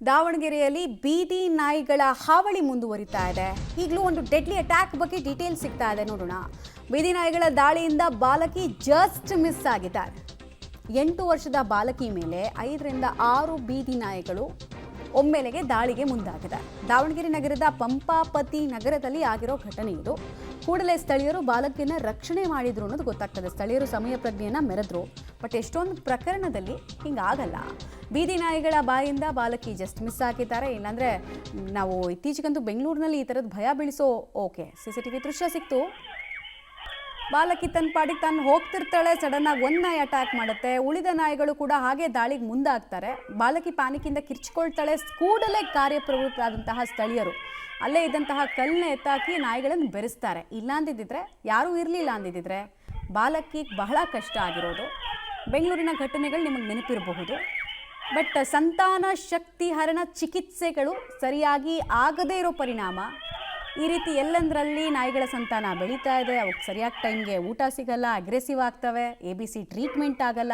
ದಾವಣಗೆರೆಯಲ್ಲಿ ಬೀದಿ ನಾಯಿಗಳ ಹಾವಳಿ ಮುಂದುವರಿತಾ ಇದೆ. ಈಗಲೂ ಒಂದು ಡೆಡ್ಲಿ ಅಟ್ಯಾಕ್ ಬಗ್ಗೆ ಡೀಟೇಲ್ ಸಿಗ್ತಾ ಇದೆ, ನೋಡೋಣ. ಬೀದಿ ನಾಯಿಗಳ ದಾಳಿಯಿಂದ ಬಾಲಕಿ ಜಸ್ಟ್ ಮಿಸ್ ಆಗಿದ್ದಾರೆ. 8 ವರ್ಷದ ಬಾಲಕಿ ಮೇಲೆ 5 ರಿಂದ 6 ಬೀದಿ ನಾಯಿಗಳು ಒಮ್ಮೆಲೆಗೆ ದಾಳಿಗೆ ಮುಂದಾಗಿದೆ. ದಾವಣಗೆರೆ ನಗರದ ಪಂಪಾಪತಿ ನಗರದಲ್ಲಿ ಆಗಿರೋ ಘಟನೆ ಇದು. ಕೂಡಲೇ ಸ್ಥಳೀಯರು ಬಾಲಕಿಯನ್ನ ರಕ್ಷಣೆ ಮಾಡಿದ್ರು ಅನ್ನೋದು ಗೊತ್ತಾಗ್ತದೆ. ಸ್ಥಳೀಯರು ಸಮಯ ಪ್ರಜ್ಞೆಯನ್ನ ಮೆರೆದ್ರು. ಬಟ್ ಎಷ್ಟೊಂದು ಪ್ರಕರಣದಲ್ಲಿ ಹಿಂಗಾಗಲ್ಲ. ಬೀದಿ ನಾಯಿಗಳ ಬಾಯಿಂದ ಬಾಲಕಿ ಜಸ್ಟ್ ಮಿಸ್ ಆಗಿದ್ದಾರೆ. ಇಲ್ಲಾಂದ್ರೆ ನಾವು ಇತ್ತೀಚೆಗಂತೂ ಬೆಂಗಳೂರಿನಲ್ಲಿ ಈ ಥರದ್ದು ಭಯ ಬೀಳಿಸೋ CCTV ದೃಶ್ಯ ಸಿಕ್ತು. ಬಾಲಕಿ ತನ್ನ ಪಾಡಿಗೆ ತಾನು ಹೋಗ್ತಿರ್ತಾಳೆ, ಸಡನ್ ಆಗಿ ಒಂದು ನಾಯಿ ಅಟ್ಯಾಕ್ ಮಾಡುತ್ತೆ. ಉಳಿದ ನಾಯಿಗಳು ಕೂಡ ಹಾಗೆ ದಾಳಿಗೆ ಮುಂದಾಗ್ತಾರೆ. ಬಾಲಕಿ ಪ್ಯಾನಿಕ್ಕಿಂದ ಕಿರ್ಚ್ಕೊಳ್ತಾಳೆ. ಕೂಡಲೇ ಕಾರ್ಯಪ್ರವೃತ್ತರಾದಂತಹ ಸ್ಥಳೀಯರು ಅಲ್ಲೇ ಇದ್ದಂತಹ ಕಲ್ಲನ್ನ ಎತ್ತಾಕಿ ನಾಯಿಗಳನ್ನು ಬೆರೆಸ್ತಾರೆ. ಇಲ್ಲ ಅಂದಿದ್ದಿದ್ರೆ, ಯಾರೂ ಇರಲಿಲ್ಲ ಅಂದಿದ್ದಿದ್ರೆ ಬಾಲಕಿಗೆ ಬಹಳ ಕಷ್ಟ ಆಗಿರೋದು. ಬೆಂಗಳೂರಿನ ಘಟನೆಗಳು ನಿಮಗೆ ನೆನಪಿರಬಹುದು. ಬಟ್ ಸಂತಾನ ಶಕ್ತಿ ಹರಣ ಚಿಕಿತ್ಸೆಗಳು ಸರಿಯಾಗಿ ಆಗದೇ ಇರೋ ಪರಿಣಾಮ ಈ ರೀತಿ ಎಲ್ಲಂದರಲ್ಲಿ ನಾಯಿಗಳ ಸಂತಾನ ಬೆಳೀತಾ ಇದೆ. ಅವಕ್ಕೆ ಸರಿಯಾದ ಟೈಮ್ಗೆ ಊಟ ಸಿಗಲ್ಲ, ಅಗ್ರೆಸಿವ್ ಆಗ್ತವೆ, ABC ಟ್ರೀಟ್ಮೆಂಟ್ ಆಗಲ್ಲ.